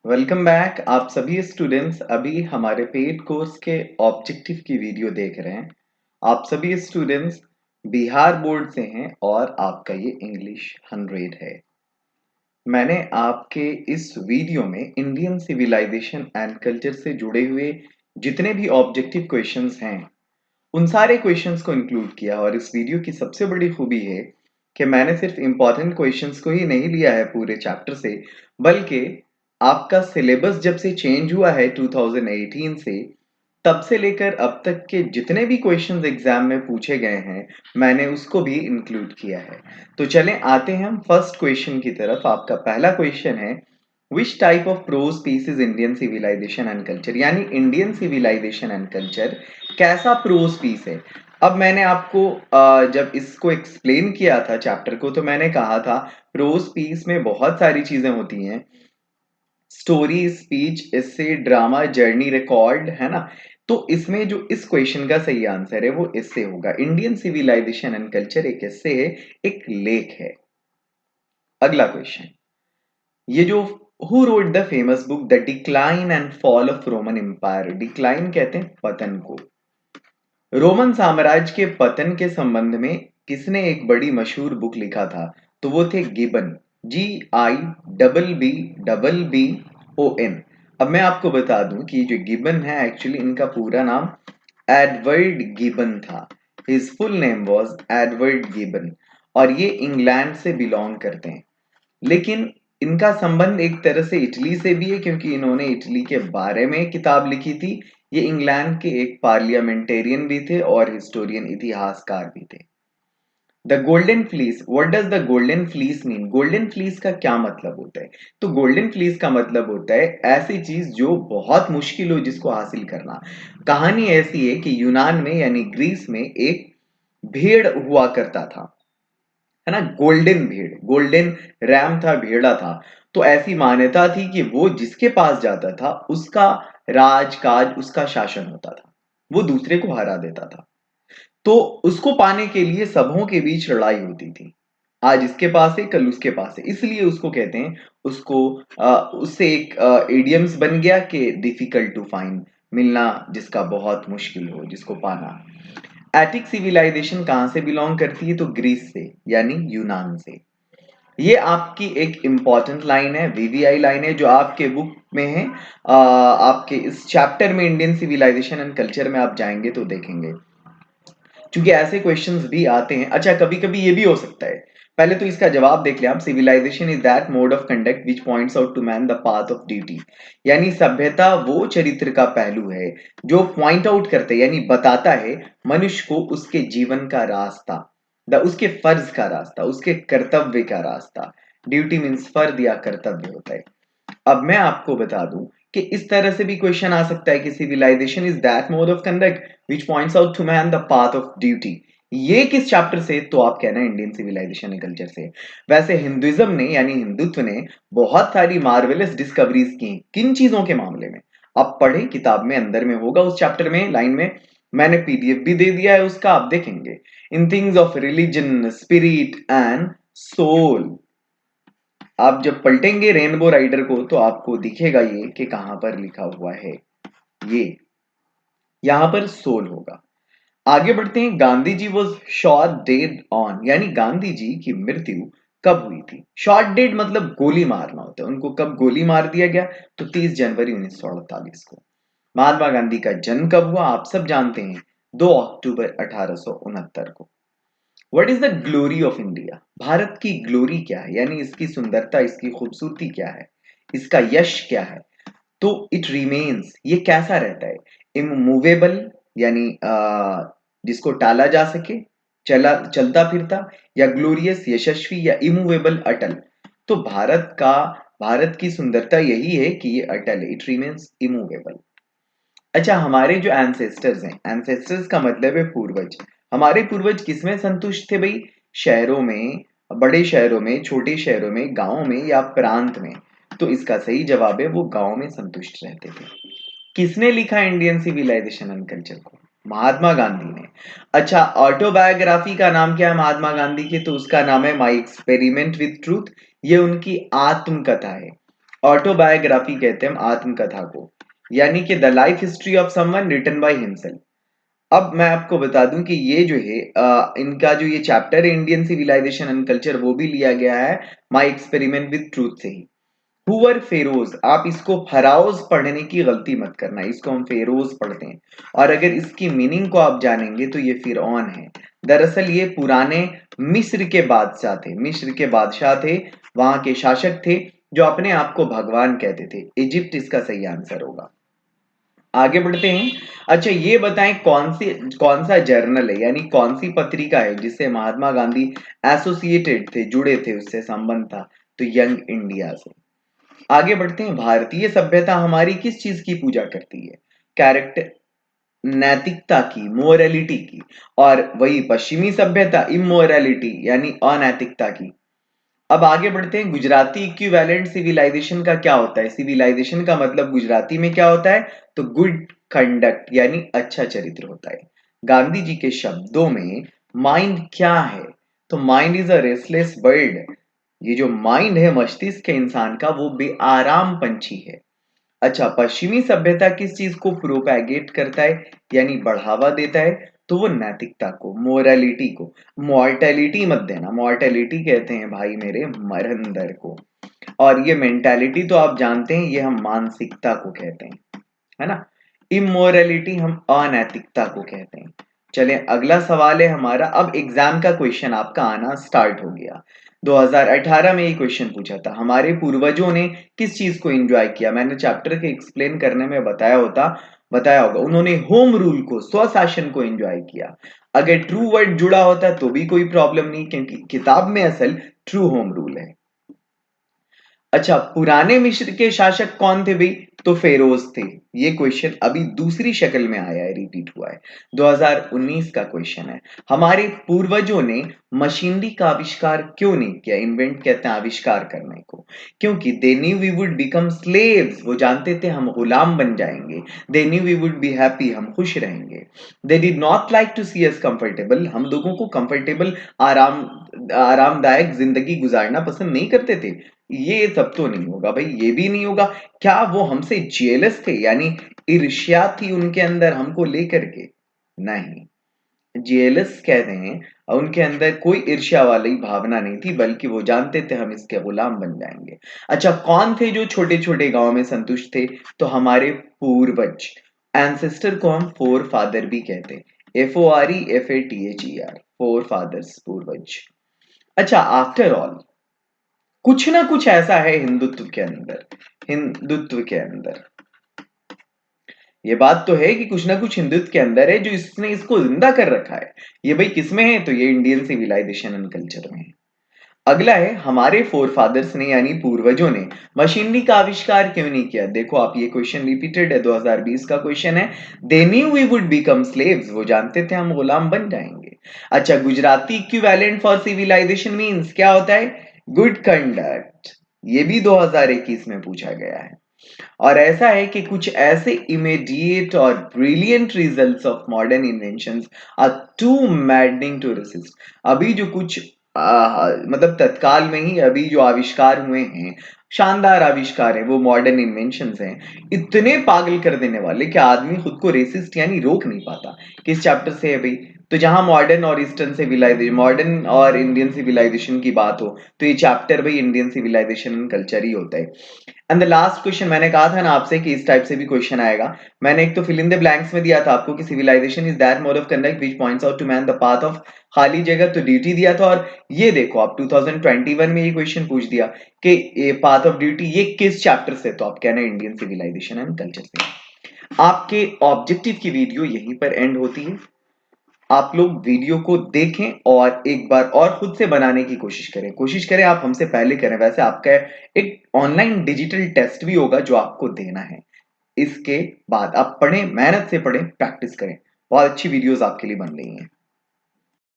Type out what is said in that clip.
Welcome back. आप सभी students अभी हमारे पेड कोर्स के ऑब्जेक्टिव की वीडियो देख रहे हैं। आप सभी स्टूडेंट्स बिहार बोर्ड से हैं और आपका ये इंग्लिश 100 है। मैंने आपके इस वीडियो में इंडियन सिविलाइजेशन एंड कल्चर से जुड़े हुए जितने भी ऑब्जेक्टिव क्वेश्चंस हैं उन सारे क्वेश्चंस को इंक्लूड किया और इस वीडियो की सबसे बड़ी खूबी है कि मैंने सिर्फ इंपॉर्टेंट क्वेश्चंस को ही नहीं लिया है पूरे चैप्टर से, बल्कि आपका सिलेबस जब से चेंज हुआ है 2018 से, तब से लेकर अब तक के जितने भी क्वेश्चंस एग्जाम में पूछे गए हैं मैंने उसको भी इंक्लूड किया है। तो चलें आते हैं हम फर्स्ट क्वेश्चन की तरफ। आपका पहला क्वेश्चन है, which type of prose piece is Indian civilisation and culture, यानी इंडियन सिविलाइजेशन एंड कल्चर कैसा प्रोज पीस है। अब मैंने आपको जब इसको एक्सप्लेन किया था चैप्टर को, तो मैंने कहा था प्रोज पीस में बहुत सारी चीजें होती हैं, स्टोरी, स्पीच, एसे, ड्रामा, जर्नी, रिकॉर्ड, है ना। तो इसमें जो इस क्वेश्चन का सही आंसर है वो इससे होगा। इंडियन सिविलाइजेशन एंड कल्चर एक इससे है, एक लेख है। अगला क्वेश्चन, ये जो who wrote the famous book the decline and fall of Roman Empire, decline कहते हैं पतन को। रोमन साम्राज्य के पतन के संबंध में किसने एक बड़ी मशहूर बुक लिखा था? तो वो थे गिबन, GIBBBON। अब मैं आपको बता दूं कि जो गिबन है एक्चुअली इनका पूरा नाम एडवर्ड गिबन था। His full name was Edward gibbon और ये इंग्लैंड से बिलोंग करते हैं। लेकिन इनका संबंध एक तरह से इटली से भी है, क्योंकि इन्होंने इटली के बारे में किताब लिखी थी। ये इंग्लैंड के एक पार्लियामेंटेरियन भी थे और हिस्टोरियन, इतिहासकार भी थे। The golden fleece, what does the golden fleece mean? Golden fleece का क्या मतलब होता है? तो गोल्डन फ्लीस का मतलब होता है ऐसी चीज जो बहुत मुश्किल हो जिसको हासिल करना। कहानी ऐसी है कि यूनान में यानी ग्रीस में एक भेड़ हुआ करता था, है ना। गोल्डन भेड़, गोल्डन रैम था, भेड़ा था। तो ऐसी मान्यता थी कि वो जिसके पास जाता था उसका राजकाज, उसका शासन होता था, वो दूसरे को हरा देता था। तो उसको पाने के लिए सबों के बीच लड़ाई होती थी। आज इसके पास है, कल उसके पास है, इसलिए उसको कहते हैं, उसको उससे एक इडियम्स बन गया कि डिफिकल्ट टू फाइंड, मिलना जिसका बहुत मुश्किल हो, जिसको पाना। एटिक सिविलाइजेशन कहां से बिलोंग करती है? तो ग्रीस से, यानी यूनान से। ये आपकी एक इंपॉर्टेंट लाइन है, वीवीआई लाइन है, जो आपके बुक में है। आपके इस चैप्टर में इंडियन सिविलाइजेशन एंड कल्चर में आप जाएंगे तो देखेंगे, क्योंकि ऐसे क्वेश्चंस भी आते हैं। अच्छा, कभी कभी ये भी हो सकता है, पहले तो इसका जवाब देख लें आप। Civilisation is that mode of conduct which points out to man the path of duty, यानी सभ्यता वो चरित्र का पहलू है जो पॉइंट आउट करते यानी बताता है मनुष्य को उसके जीवन का रास्ता, उसके फर्ज का रास्ता, उसके कर्तव्य का रास्ता। ड्यूटी मीन्स फर्ज या कर्तव्य होता है। अब मैं आपको बता दूं कि इस तरह से भी क्वेश्चन आ सकता है कि civilisation is that mode of conduct which points out to man the path of duty. ये किस चैप्टर से? तो आप कहना इंडियन सिविलाइजेशन एंड कल्चर से। वैसे हिंदुइज्म ने यानी हिंदुत्व ने बहुत सारी मार्वेलस डिस्कवरीज की, किन चीजों के मामले में? आप पढ़े, किताब में अंदर में होगा उस चैप्टर में, लाइन में मैंने पीडीएफ भी दे दिया है उसका, आप देखेंगे। In things of religion, spirit and soul. आप जब पलटेंगे रेनबो राइडर को तो आपको दिखेगा ये कि कहां पर लिखा हुआ है, ये यहां पर सोल होगा। आगे बढ़ते हैं। Gandhi ji was shot dead on, यानी गांधी जी की मृत्यु कब हुई थी? शॉट डेड मतलब गोली मारना होता है, उनको कब गोली मार दिया गया? तो 30 जनवरी 1948 को। महात्मा गांधी का जन्म कब हुआ? आप सब जानते हैं, 2 अक्टूबर 1869 को। What is the glory of India? Bharat की ग्लोरी क्या है, यानी इसकी सुंदरता, इसकी खूबसूरती क्या है, इसका यश क्या है? तो इट रिमेन्स, ये कैसा रहता है? इमूवेबल, यानी जिसको टाला जा सके, चलता फिरता, या ग्लोरियस, यशस्वी, या इमूवेबल, अटल। तो भारत की सुंदरता यही है कि ये अटल है, इट रिमेन्स इमूवेबल। अच्छा, हमारे जो एंसेस्टर्स हैं, एंसेस्टर्स का मतलब है पूर्वज। हमारे पूर्वज किसमें संतुष्ट थे भाई? शहरों में, बड़े शहरों में, छोटे शहरों में, गांवों में, या प्रांत में? तो इसका सही जवाब है वो गांव में संतुष्ट रहते थे। किसने लिखा इंडियन सिविलाइजेशन एंड कल्चर को? महात्मा गांधी ने। अच्छा, ऑटोबायोग्राफी का नाम क्या है महात्मा गांधी की? तो उसका नाम है माई एक्सपेरिमेंट विथ ट्रूथ। ये उनकी आत्मकथा है। ऑटोबायोग्राफी कहते हैं हम आत्मकथा को, यानी कि the life history of someone written by himself. अब मैं आपको बता दूं कि ये जो है इनका जो ये चैप्टर है इंडियन सिविलाइजेशन एंड कल्चर, वो भी लिया गया है माय एक्सपेरिमेंट विद ट्रूथ से ही। हु वर फेरोज, आप इसको फराउज पढ़ने की गलती मत करना, इसको हम फेरोज पढ़ते हैं। और अगर इसकी मीनिंग को आप जानेंगे तो ये फिरौन है। दरअसल ये पुराने मिस्र के बादशाह थे, मिस्र के बादशाह थे, वहां के शासक थे जो अपने आप को भगवान कहते थे। इजिप्ट इसका सही आंसर होगा। आगे बढ़ते हैं। अच्छा ये बताएं कौन सा जर्नल है, यानी कौन सी पत्रिका है जिससे महात्मा गांधी एसोसिएटेड थे, जुड़े थे, उससे संबंध था? तो यंग इंडिया से। आगे बढ़ते हैं। भारतीय सभ्यता हमारी किस चीज की पूजा करती है? कैरेक्टर, नैतिकता की, मोरलिटी की। और वही पश्चिमी सभ्यता इमोरलिटी यानी अनैतिकता की। अब आगे बढ़ते हैं। गुजराती इक्विवेलेंट सिविलाइजेशन का क्या होता है? सिविलाइजेशन का मतलब गुजराती में क्या होता है? तो गुड कंडक्ट यानी अच्छा चरित्र होता है। गांधी जी के शब्दों में माइंड क्या है? तो mind is a restless bird. ये जो माइंड है, मस्तिष्क है इंसान का, वो बेआराम पंछी है। अच्छा, पश्चिमी सभ्यता किस चीज को प्रोपैगेट करता है, यानी बढ़ावा देता है? तो वो नैतिकता को, मोरालिटी को। मॉर्टेलिटी मत देना, मॉर्टेलिटी कहते हैं भाई मेरे मरण दर को। और ये मेंटालिटी तो आप जानते हैं, ये हम मानसिकता को कहते हैं, है ना। इमोरलिटी हम अनैतिकता को कहते हैं। चलें, अगला सवाल है हमारा। अब एग्जाम का क्वेश्चन आपका आना स्टार्ट हो गया। 2018 में ये क्वेश्चन पूछा था, हमारे पूर्वजों ने किस चीज को एंजॉय किया? मैंने चैप्टर के एक्सप्लेन करने में बताया होगा, उन्होंने होम रूल को, स्वशासन को एंजॉय किया। अगर ट्रू वर्ड जुड़ा होता तो भी कोई प्रॉब्लम नहीं, क्योंकि किताब में असल ट्रू होम रूल है। अच्छा, पुराने मिस्र के शासक कौन थे भाई? तो फेरोज थे। ये क्वेश्चन अभी दूसरी शक्ल में आया है, रिपीट हुआ है। 2019 का क्वेश्चन है। हमारे पूर्वजों ने मशीनरी का आविष्कार क्यों नहीं किया? इन्वेंट कहते हैं आविष्कार करने को। क्योंकि they knew we would become slaves, वो जानते थे हम गुलाम बन जाएंगे। They knew we would be happy, हम खुश रहेंगे। They did not like to see us comfortable, हम लोगों को कंफर्टेबल, आरामदायक जिंदगी गुजारना पसंद नहीं करते थे। ये सब तो नहीं होगा भाई, ये भी नहीं होगा। क्या वो हमसे जेलस थे, यानी ईर्ष्या थी उनके अंदर हमको लेकर के? नहीं, जेलस कहते हैं उनके अंदर कोई ईर्ष्या वाली भावना नहीं थी, बल्कि वो जानते थे हम इसके गुलाम बन जाएंगे। अच्छा, कौन थे जो छोटे छोटे गांव में संतुष्ट थे? तो हमारे पूर्वज। एंसेस्टर को हम फोर फादर भी कहते हैं, FOREFATHER, फोर फादर्स, पूर्वज। अच्छा, आफ्टर ऑल कुछ ना कुछ ऐसा है हिंदुत्व के अंदर, हिंदुत्व के अंदर ये बात तो है कि कुछ ना कुछ हिंदुत्व के अंदर है जो इसने इसको जिंदा कर रखा है। ये भाई किसमें है? तो ये इंडियन सिविलाइजेशन एंड कल्चर में है। अगला है, हमारे फोर फादर्स ने यानी पूर्वजों ने मशीनरी का आविष्कार क्यों नहीं किया? देखो आप, ये क्वेश्चन रिपीटेड है, 2020 का क्वेश्चन है। They knew we would become slaves, वो जानते थे हम गुलाम बन जाएंगे। अच्छा, Gujarati equivalent for civilisation means क्या होता है? Good conduct. ये भी 2021 में पूछा गया है। और ऐसा है कि कुछ ऐसे इमीडिएट और brilliant results of modern inventions are too maddening to resist. अभी जो कुछ मतलब तत्काल में ही अभी जो आविष्कार हुए हैं, शानदार आविष्कार है, वो मॉडर्न इन्वेंशंस हैं, इतने पागल कर देने वाले कि आदमी खुद को रेसिस्ट यानी रोक नहीं पाता। किस चैप्टर से है भाई? तो जहां मॉडर्न और ईस्टर्न सिविलाइजेशन, मॉडर्न और इंडियन सिविलाइजेशन की बात हो, तो ये चैप्टर भाई इंडियन सिविलाइजेशन एंड कल्चर ही होता है। एंड द लास्ट क्वेश्चन, मैंने कहा था ना आपसे कि इस टाइप से भी क्वेश्चन आएगा। मैंने एक तो फिल इन द ब्लैंक्स में दिया था आपको कि civilisation is that mode of conduct which points out to man the path of, खाली जगह तो ड्यूटी दिया था। और ये देखो आप 2021 में ये क्वेश्चन पूछ दिया कि ये पाथ ऑफ ड्यूटी ये किस चैप्टर से? तो आप कहना इंडियन सिविलाइजेशन एंड कल्चर से। आपके ऑब्जेक्टिव की वीडियो यहीं पर एंड होती है। आप लोग वीडियो को देखें और एक बार और खुद से बनाने की कोशिश करें आप हमसे पहले करें। वैसे आपका एक ऑनलाइन डिजिटल टेस्ट भी होगा जो आपको देना है। इसके बाद आप पढ़ें, मेहनत से पढ़ें, प्रैक्टिस करें। बहुत अच्छी वीडियोस आपके लिए बन रही हैं।